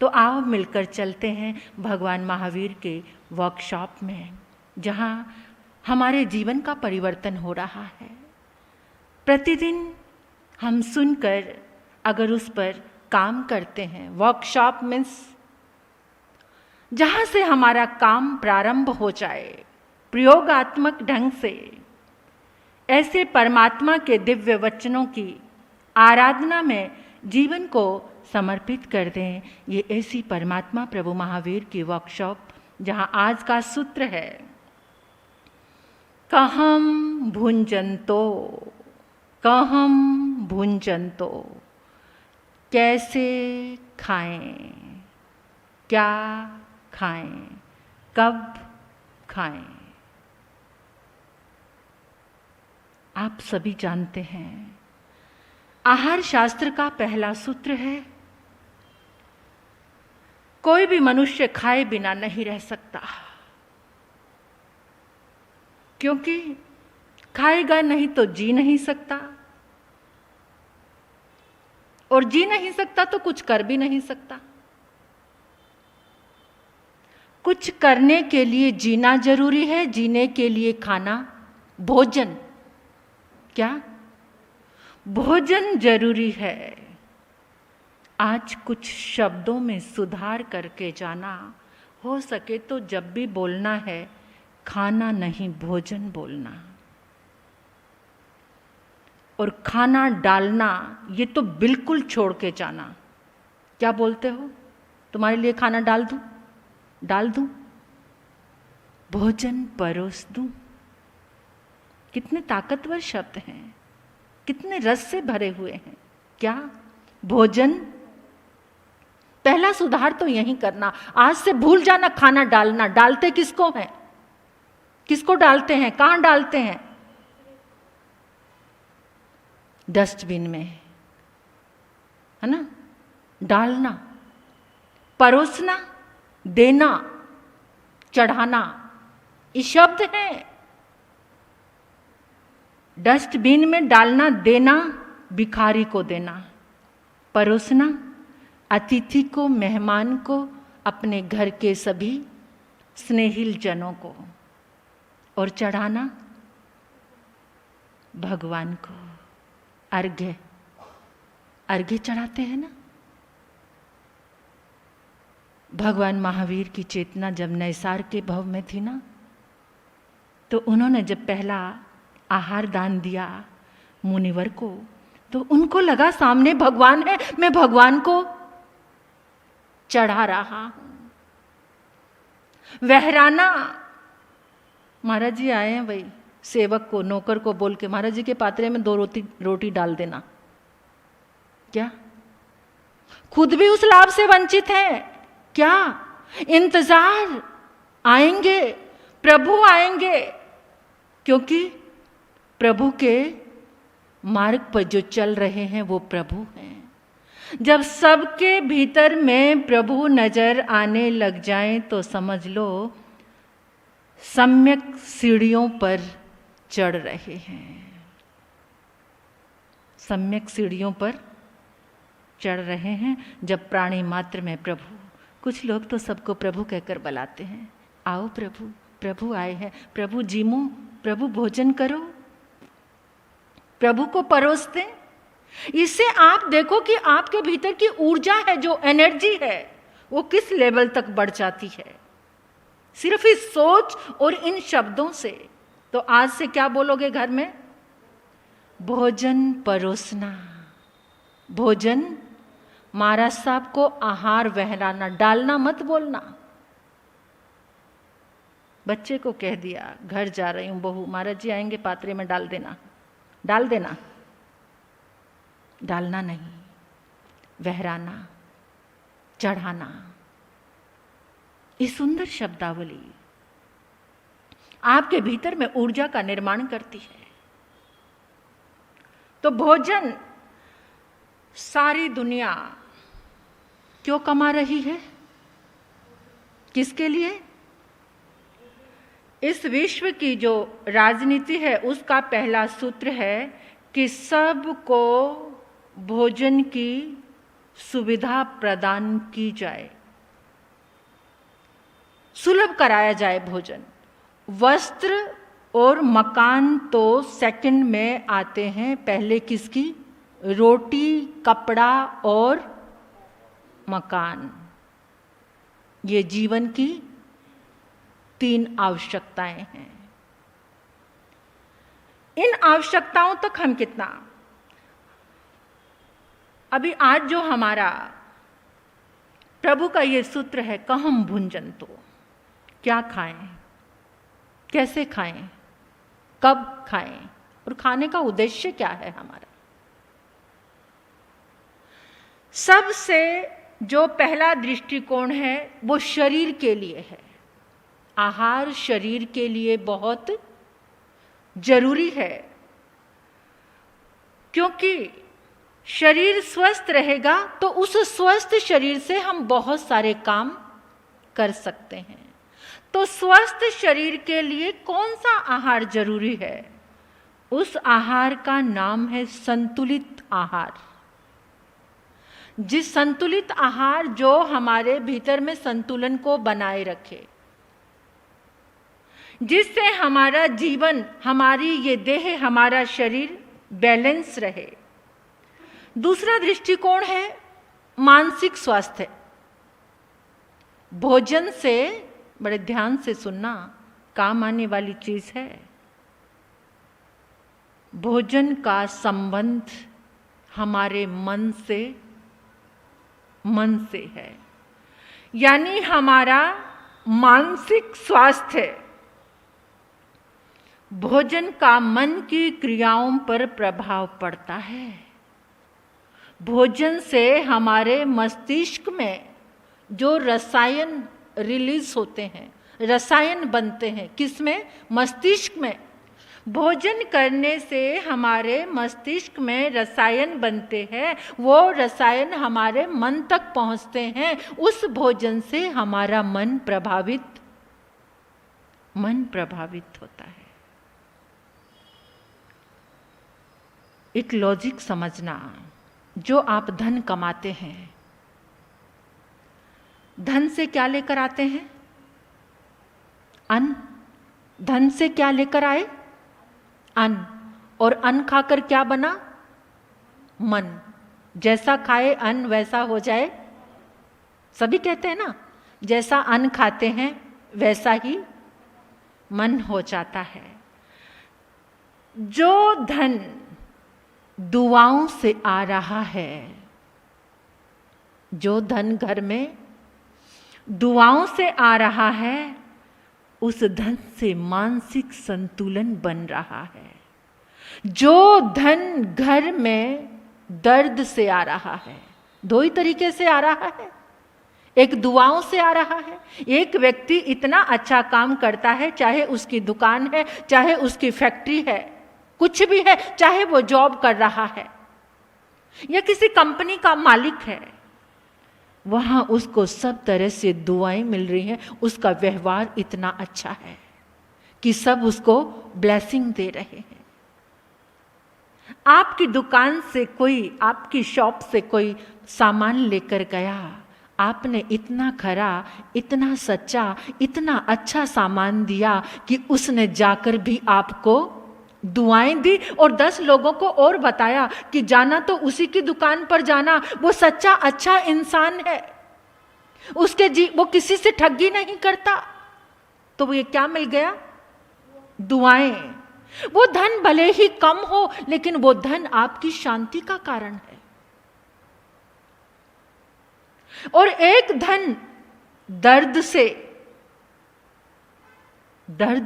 तो आओ मिलकर चलते हैं भगवान महावीर के वर्कशॉप में, जहाँ हमारे जीवन का परिवर्तन हो रहा है। प्रतिदिन हम सुनकर अगर उस पर काम करते हैं, वर्कशॉप मीन्स जहाँ से हमारा काम प्रारंभ हो जाए प्रयोगात्मक ढंग से, ऐसे परमात्मा के दिव्य वचनों की आराधना में जीवन को समर्पित कर दें। ये ऐसी परमात्मा प्रभु महावीर की वर्कशॉप, जहाँ आज का सूत्र है कहम भुंजंतो, कहम भुंजंतो, कैसे खाएं, क्या खाएं, कब खाएं। आप सभी जानते हैं आहार शास्त्र का पहला सूत्र है कोई भी मनुष्य खाए बिना नहीं रह सकता, क्योंकि खाएगा नहीं तो जी नहीं सकता, और जी नहीं सकता तो कुछ कर भी नहीं सकता। कुछ करने के लिए जीना जरूरी है, जीने के लिए खाना, भोजन, क्या भोजन जरूरी है। आज कुछ शब्दों में सुधार करके जाना, हो सके तो जब भी बोलना है खाना नहीं भोजन बोलना। और खाना डालना ये तो बिल्कुल छोड़ के जाना। क्या बोलते हो, तुम्हारे लिए खाना डाल दूं, डाल दूं, भोजन परोस दूं। कितने ताकतवर शब्द हैं, कितने रस से भरे हुए हैं। क्या भोजन, पहला सुधार तो यही करना। आज से भूल जाना खाना डालना। डालते किसको हैं, किसको डालते हैं, कहां डालते हैं? डस्टबिन में, है ना। डालना, परोसना, देना, चढ़ाना, ये शब्द हैं। डस्टबिन में डालना, देना, भिखारी को देना, परोसना, अतिथि को, मेहमान को, अपने घर के सभी स्नेहिल जनों को, और चढ़ाना भगवान को। अर्घ्य, अर्घ्य चढ़ाते हैं ना। भगवान महावीर की चेतना जब नैसार के भव में थी ना, तो उन्होंने जब पहला आहार दान दिया मुनिवर को, तो उनको लगा सामने भगवान है, मैं भगवान को चढ़ा रहा हूं। वहराना, महाराज जी आए हैं भाई, सेवक को, नौकर को बोल के महाराज जी के पात्रे में 2 रोटी डाल देना। क्या खुद भी उस लाभ से वंचित है क्या? इंतजार, आएंगे, प्रभु आएंगे, क्योंकि प्रभु के मार्ग पर जो चल रहे हैं वो प्रभु हैं। जब सबके भीतर में प्रभु नजर आने लग जाएं तो समझ लो सम्यक सीढ़ियों पर चढ़ रहे हैं, सम्यक सीढ़ियों पर चढ़ रहे हैं। जब प्राणी मात्र में प्रभु, कुछ लोग तो सबको प्रभु कहकर बुलाते हैं, आओ प्रभु, प्रभु आए हैं, प्रभु जीमो, प्रभु भोजन करो, प्रभु को परोसते। इससे आप देखो कि आपके भीतर की ऊर्जा है, जो एनर्जी है, वो किस लेवल तक बढ़ जाती है, सिर्फ इस सोच और इन शब्दों से। तो आज से क्या बोलोगे घर में? भोजन परोसना, भोजन, महाराज साहब को आहार वहराना, डालना मत बोलना। बच्चे को कह दिया, घर जा रही हूं बहू, महाराज जी आएंगे पात्रे में डाल देना, डाल देना, डालना नहीं, वहराना, चढ़ाना। ये सुंदर शब्दावली आपके भीतर में ऊर्जा का निर्माण करती है। तो भोजन सारी दुनिया क्यों कमा रही है? किसके लिए? इस विश्व की जो राजनीति है उसका पहला सूत्र है कि सबको भोजन की सुविधा प्रदान की जाए, सुलभ कराया जाए भोजन। वस्त्र और मकान तो सेकंड में आते हैं, पहले किसकी? रोटी, कपड़ा और मकान। ये जीवन की 3 आवश्यकताएं हैं। इन आवश्यकताओं तक हम कितना, अभी आज जो हमारा प्रभु का ये सूत्र है, कहम भुंजंतो, क्या खाएं, कैसे खाएं, कब खाएं और खाने का उद्देश्य क्या है हमारा। सबसे जो पहला दृष्टिकोण है वो शरीर के लिए है। आहार शरीर के लिए बहुत जरूरी है, क्योंकि शरीर स्वस्थ रहेगा तो उस स्वस्थ शरीर से हम बहुत सारे काम कर सकते हैं। तो स्वस्थ शरीर के लिए कौन सा आहार जरूरी है? उस आहार का नाम है संतुलित आहार। जिस संतुलित आहार जो हमारे भीतर में संतुलन को बनाए रखे, जिससे हमारा जीवन, हमारी ये देह, हमारा शरीर बैलेंस रहे। दूसरा दृष्टिकोण है मानसिक स्वास्थ्य। भोजन से, बड़े ध्यान से सुनना, काम आने वाली चीज है। भोजन का संबंध हमारे मन से है, यानी हमारा मानसिक स्वास्थ्य भोजन का मन की क्रियाओं पर प्रभाव पड़ता है। भोजन से हमारे मस्तिष्क में जो रसायन रिलीज होते हैं, रसायन बनते हैं, किसमें? मस्तिष्क में। भोजन करने से हमारे मस्तिष्क में रसायन बनते हैं, वो रसायन हमारे मन तक पहुंचते हैं। उस भोजन से हमारा मन प्रभावित होता है। एक लॉजिक समझना, जो आप धन कमाते हैं, धन से क्या लेकर आते हैं? अन्न। धन से क्या लेकर आए? अन्न। और अन्न खाकर क्या बना? मन। जैसा खाए अन्न वैसा हो जाए। सभी कहते हैं ना, जैसा अन्न खाते हैं वैसा ही मन हो जाता है। जो धन दुआओं से आ रहा है, जो धन घर में दुआओं से आ रहा है, उस धन से मानसिक संतुलन बन रहा है। जो धन घर में दर्द से आ रहा है, 2 ही तरीके से आ रहा है। एक दुआओं से आ रहा है। एक व्यक्ति इतना अच्छा काम करता है, चाहे उसकी दुकान है, चाहे उसकी फैक्ट्री है, कुछ भी है, चाहे वो जॉब कर रहा है या किसी कंपनी का मालिक है, वहां उसको सब तरह से दुआएं मिल रही हैं। उसका व्यवहार इतना अच्छा है कि सब उसको ब्लेसिंग दे रहे हैं। आपकी दुकान से कोई, आपकी शॉप से कोई सामान लेकर गया, आपने इतना खरा, इतना सच्चा, इतना अच्छा सामान दिया कि उसने जाकर भी आपको दुआएं दी और 10 लोगों को और बताया कि जाना तो उसी की दुकान पर जाना, वो सच्चा अच्छा इंसान है, वो किसी से ठगी नहीं करता। तो वो ये क्या मिल गया? दुआएं। वो धन भले ही कम हो, लेकिन वो धन आपकी शांति का कारण है। और एक धन दर्द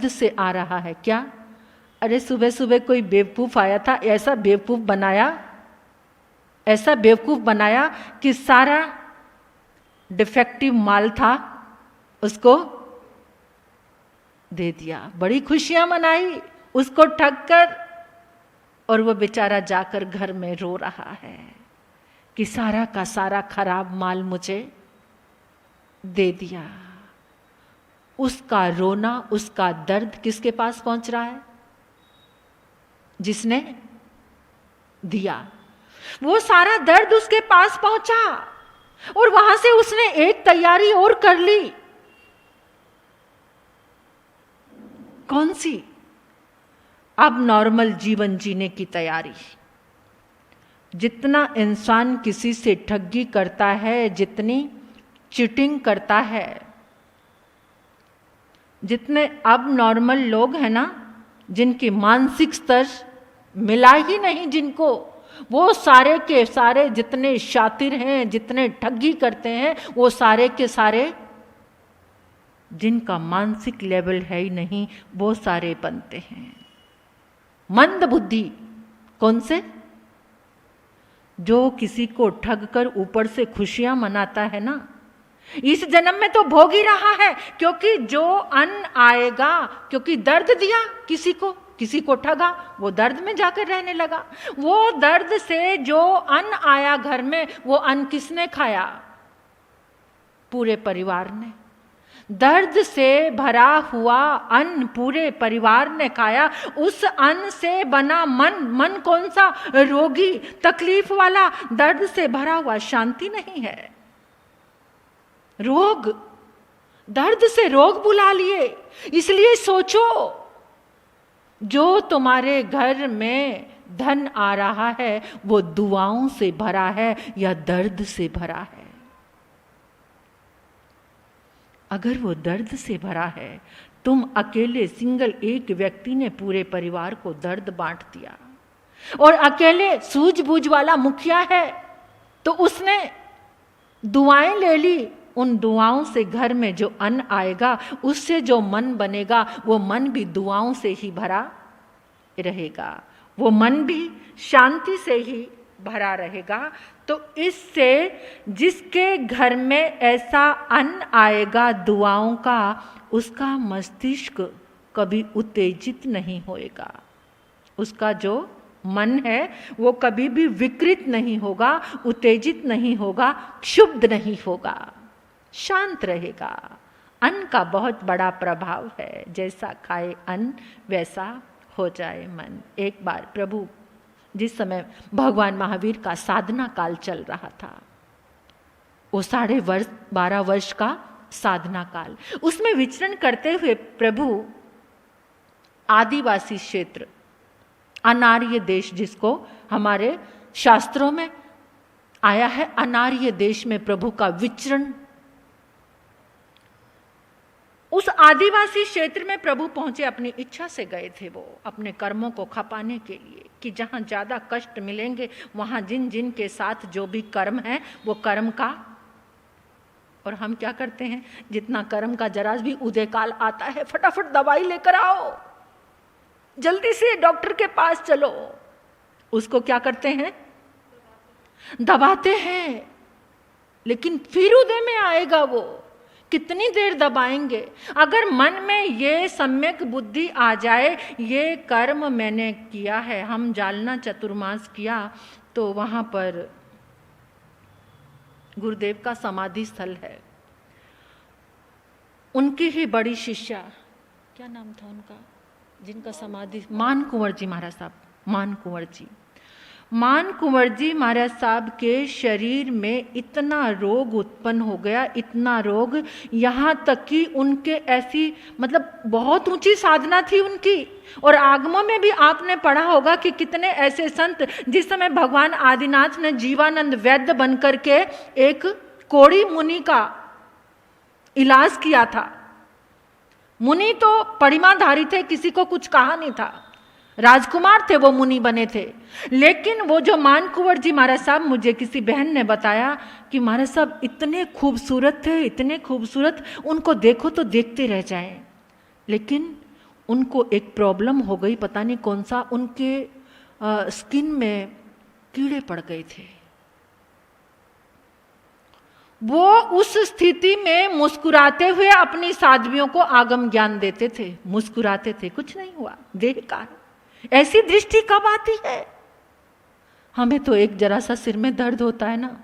से आ रहा है। क्या? अरे सुबह सुबह कोई बेवकूफ आया था, ऐसा बेवकूफ बनाया कि सारा डिफेक्टिव माल था उसको दे दिया। बड़ी खुशियां मनाई उसको ठग कर, और वो बेचारा जाकर घर में रो रहा है कि सारा का सारा खराब माल मुझे दे दिया। उसका रोना, उसका दर्द किसके पास पहुंच रहा है? जिसने दिया। वो सारा दर्द उसके पास पहुंचा और वहां से उसने एक तैयारी और कर ली। कौन सी? अब नॉर्मल जीवन जीने की तैयारी। जितना इंसान किसी से ठगी करता है, जितनी चीटिंग करता है, जितने अब नॉर्मल लोग हैं ना, जिनकी मानसिक स्तर मिला ही नहीं जिनको, वो सारे के सारे जितने शातिर हैं, जितने ठगी करते हैं, वो सारे के सारे जिनका मानसिक लेवल है ही नहीं, वो सारे बनते हैं मंद बुद्धि। कौन से? जो किसी को ठग कर ऊपर से खुशियां मनाता है ना, इस जन्म में तो भोग ही रहा है, क्योंकि जो अन्न आएगा, क्योंकि दर्द दिया किसी को ठगा, वो दर्द में जाकर रहने लगा। वो दर्द से जो अन्न आया घर में, वो अन्न किसने खाया? पूरे परिवार ने। दर्द से भरा हुआ अन्न पूरे परिवार ने खाया। उस अन्न से बना मन कौन सा? रोगी, तकलीफ वाला, दर्द से भरा हुआ। शांति नहीं है, रोग। दर्द से रोग बुला लिए। इसलिए सोचो, जो तुम्हारे घर में धन आ रहा है, वो दुआओं से भरा है या दर्द से भरा है? अगर वो दर्द से भरा है, तुम अकेले सिंगल एक व्यक्ति ने पूरे परिवार को दर्द बांट दिया, और अकेले सूझबूझ वाला मुखिया है तो उसने दुआएं ले ली। उन दुआओं से घर में जो अन्न आएगा, उससे जो मन बनेगा, वो मन भी दुआओं से ही भरा रहेगा, वो मन भी शांति से ही भरा रहेगा। तो इससे जिसके घर में ऐसा अन्न आएगा दुआओं का, उसका मस्तिष्क कभी उत्तेजित नहीं होएगा। उसका जो मन है वो कभी भी विकृत नहीं होगा, उत्तेजित नहीं होगा, क्षुब्ध नहीं होगा, शांत रहेगा। अन्न का बहुत बड़ा प्रभाव है, जैसा खाए अन्न वैसा हो जाए मन। एक बार प्रभु, जिस समय भगवान महावीर का साधना काल चल रहा था, वो 12.5 वर्ष का साधना काल, उसमें विचरण करते हुए प्रभु आदिवासी क्षेत्र, अनार्य देश, जिसको हमारे शास्त्रों में आया है अनार्य देश में प्रभु का विचरण, उस आदिवासी क्षेत्र में प्रभु पहुंचे। अपनी इच्छा से गए थे वो, अपने कर्मों को खपाने के लिए, कि जहां ज्यादा कष्ट मिलेंगे वहां जिन जिन के साथ जो भी कर्म है वो कर्म का। और हम क्या करते हैं, जितना कर्म का जरा भी उदय काल आता है, फटाफट दवाई लेकर आओ, जल्दी से डॉक्टर के पास चलो। उसको क्या करते हैं? दबाते हैं। लेकिन फिर उदय में आएगा वो, कितनी देर दबाएंगे? अगर मन में ये सम्यक बुद्धि आ जाए, ये कर्म मैंने किया है, हम जालना चतुर्मास किया, तो वहां पर गुरुदेव का समाधि स्थल है, उनकी ही बड़ी शिष्या, क्या नाम था उनका, जिनका समाधि, मान कुंवर जी महाराज साहब, मान कुंवर जी महाराज साहब के शरीर में इतना रोग उत्पन्न हो गया, इतना रोग, यहाँ तक कि उनके ऐसी, मतलब बहुत ऊंची साधना थी उनकी। और आगमों में भी आपने पढ़ा होगा कि कितने ऐसे संत, जिस समय भगवान आदिनाथ ने जीवानंद वैद्य बनकर के एक कोड़ी मुनि का इलाज किया था। मुनि तो परिमाधारी थे, किसी को कुछ कहा नहीं था, राजकुमार थे वो, मुनि बने थे। लेकिन वो जो मान कुंवर जी महाराज साहब, मुझे किसी बहन ने बताया कि महाराज साहब इतने खूबसूरत थे, इतने खूबसूरत, उनको देखो तो देखते रह जाएं। लेकिन उनको एक प्रॉब्लम हो गई, पता नहीं कौन सा, उनके स्किन में कीड़े पड़ गए थे। वो उस स्थिति में मुस्कुराते हुए अपनी साध्वियों को आगम ज्ञान देते थे, मुस्कुराते थे, कुछ नहीं हुआ, देह का। ऐसी दृष्टि कब आती है? हमें तो एक जरा सा सिर में दर्द होता है ना,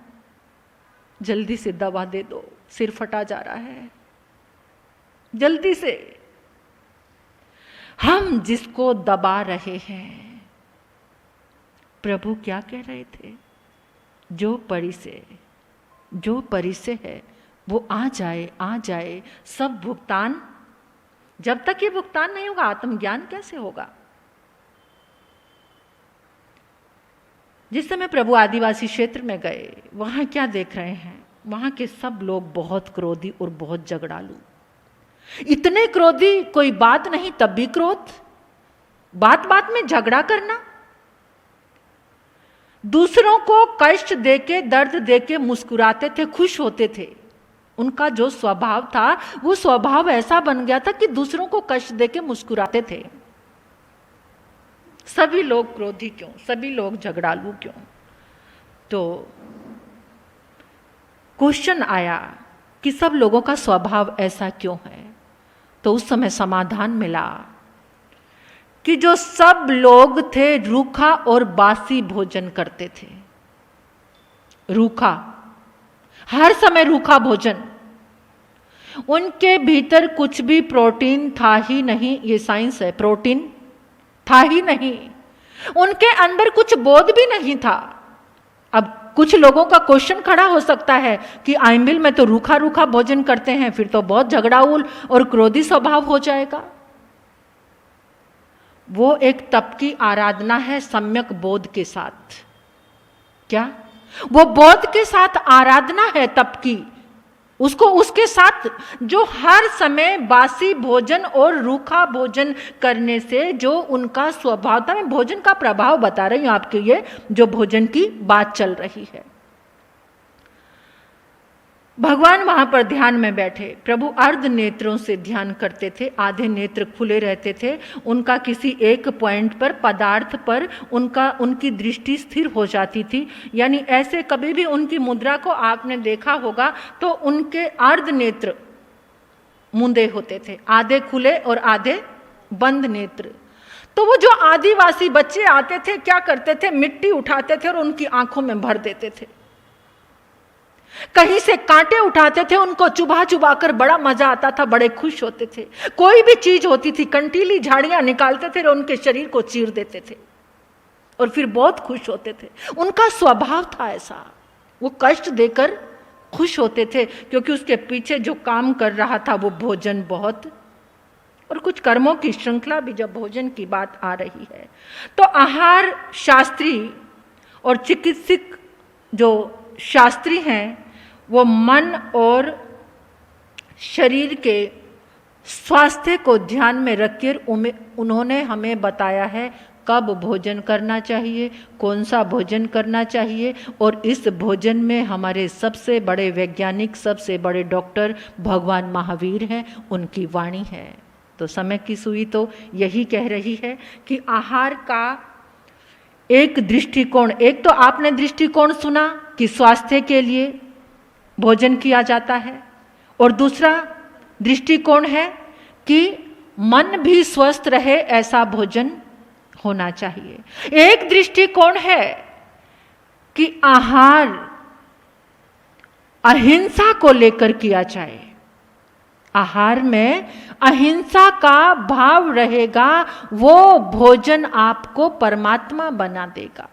जल्दी से दवा दे दो, सिर फटा जा रहा है, जल्दी से। हम जिसको दबा रहे हैं, प्रभु क्या कह रहे थे? जो परी से है वो आ जाए। सब भुगतान, जब तक ये भुगतान नहीं होगा आत्मज्ञान कैसे होगा? जिस समय प्रभु आदिवासी क्षेत्र में गए, वहां क्या देख रहे हैं? वहां के सब लोग बहुत क्रोधी और बहुत झगड़ालू। इतने क्रोधी, कोई बात नहीं तब भी क्रोध, बात बात में झगड़ा करना, दूसरों को कष्ट देके, दर्द देके मुस्कुराते थे, खुश होते थे। उनका जो स्वभाव था वो स्वभाव ऐसा बन गया था कि दूसरों को कष्ट देके मुस्कुराते थे। सभी लोग क्रोधी क्यों? सभी लोग झगड़ालू क्यों? तो क्वेश्चन आया कि सब लोगों का स्वभाव ऐसा क्यों है? तो उस समय समाधान मिला कि जो सब लोग थे रूखा और बासी भोजन करते थे। रूखा, हर समय रूखा भोजन। उनके भीतर कुछ भी प्रोटीन था ही नहीं, ये साइंस है, प्रोटीन था ही नहीं। उनके अंदर कुछ बोध भी नहीं था। अब कुछ लोगों का क्वेश्चन खड़ा हो सकता है कि आइंबिल में तो रूखा रूखा भोजन करते हैं, फिर तो बहुत झगड़ाउल और क्रोधी स्वभाव हो जाएगा। वो एक तप की आराधना है सम्यक बोध के साथ। क्या? वो बोध के साथ आराधना है तप की। उसको उसके साथ जो हर समय बासी भोजन और रूखा भोजन करने से जो उनका स्वभाव था, मैं भोजन का प्रभाव बता रही हूं आपके, ये जो भोजन की बात चल रही है। भगवान वहां पर ध्यान में बैठे, प्रभु अर्ध नेत्रों से ध्यान करते थे, आधे नेत्र खुले रहते थे। उनका किसी एक पॉइंट पर, पदार्थ पर उनकी दृष्टि स्थिर हो जाती थी। यानी ऐसे कभी भी उनकी मुद्रा को आपने देखा होगा तो उनके अर्ध नेत्र मूंदे होते थे, आधे खुले और आधे बंद नेत्र। तो वो जो आदिवासी बच्चे आते थे क्या करते थे? मिट्टी उठाते थे और उनकी आंखों में भर देते थे। कहीं से कांटे उठाते थे, उनको चुभा चुभा कर बड़ा मजा आता था, बड़े खुश होते थे। कोई भी चीज होती थी, कंटीली झाड़ियां निकालते थे और उनके शरीर को चीर देते थे और फिर बहुत खुश होते थे। उनका स्वभाव था ऐसा, वो कष्ट देकर खुश होते थे क्योंकि उसके पीछे जो काम कर रहा था वो भोजन बहुत, और कुछ कर्मों की श्रृंखला भी जब भोजन की बात आ रही है। तो आहार शास्त्री और चिकित्सक जो शास्त्री हैं वो मन और शरीर के स्वास्थ्य को ध्यान में रखकर उन्होंने हमें बताया है कब भोजन करना चाहिए, कौन सा भोजन करना चाहिए। और इस भोजन में हमारे सबसे बड़े वैज्ञानिक, सबसे बड़े डॉक्टर भगवान महावीर हैं, उनकी वाणी है। तो समय की सुई तो यही कह रही है कि आहार का एक दृष्टिकोण, एक तो आपने दृष्टिकोण सुना कि स्वास्थ्य के लिए भोजन किया जाता है, और दूसरा दृष्टिकोण है कि मन भी स्वस्थ रहे ऐसा भोजन होना चाहिए। एक दृष्टिकोण है कि आहार अहिंसा को लेकर किया जाए। आहार में अहिंसा का भाव रहेगा, वो भोजन आपको परमात्मा बना देगा।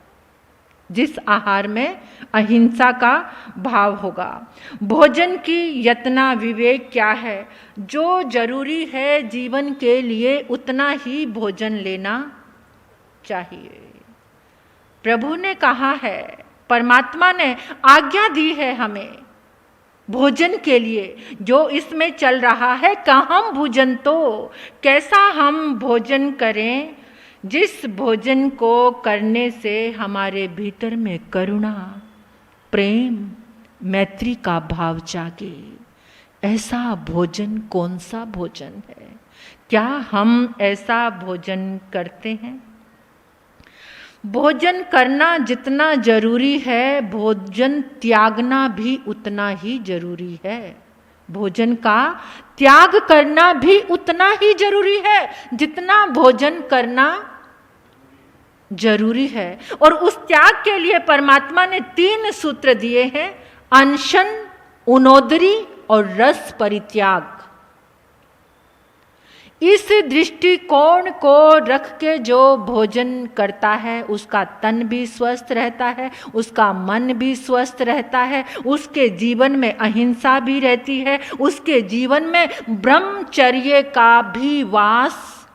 जिस आहार में अहिंसा का भाव होगा। भोजन की यतना विवेक क्या है? जो जरूरी है जीवन के लिए उतना ही भोजन लेना चाहिए। प्रभु ने कहा है, परमात्मा ने आज्ञा दी है हमें भोजन के लिए। जो इसमें चल रहा है कहाँ भोजन, तो कैसा हम भोजन करें जिस भोजन को करने से हमारे भीतर में करुणा, प्रेम, मैत्री का भाव जागे। ऐसा भोजन कौन सा भोजन है? क्या हम ऐसा भोजन करते हैं? भोजन करना जितना जरूरी है, भोजन त्यागना भी उतना ही जरूरी है। भोजन का त्याग करना भी उतना ही जरूरी है जितना भोजन करना जरूरी है। और उस त्याग के लिए परमात्मा ने 3 सूत्र दिए हैं, अनशन, उनोदरी और रस परित्याग। इस दृष्टिकोण को रख के जो भोजन करता है उसका तन भी स्वस्थ रहता है, उसका मन भी स्वस्थ रहता है, उसके जीवन में अहिंसा भी रहती है, उसके जीवन में ब्रह्मचर्य का भी वास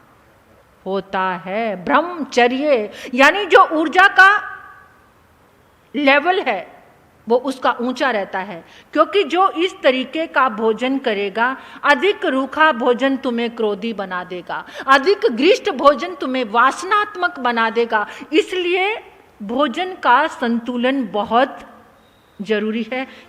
होता है। ब्रह्मचर्य यानी जो ऊर्जा का लेवल है वो उसका ऊंचा रहता है, क्योंकि जो इस तरीके का भोजन करेगा, अधिक रूखा भोजन तुम्हें क्रोधी बना देगा, अधिक ग्रिष्ट भोजन तुम्हें वासनात्मक बना देगा। इसलिए भोजन का संतुलन बहुत जरूरी है।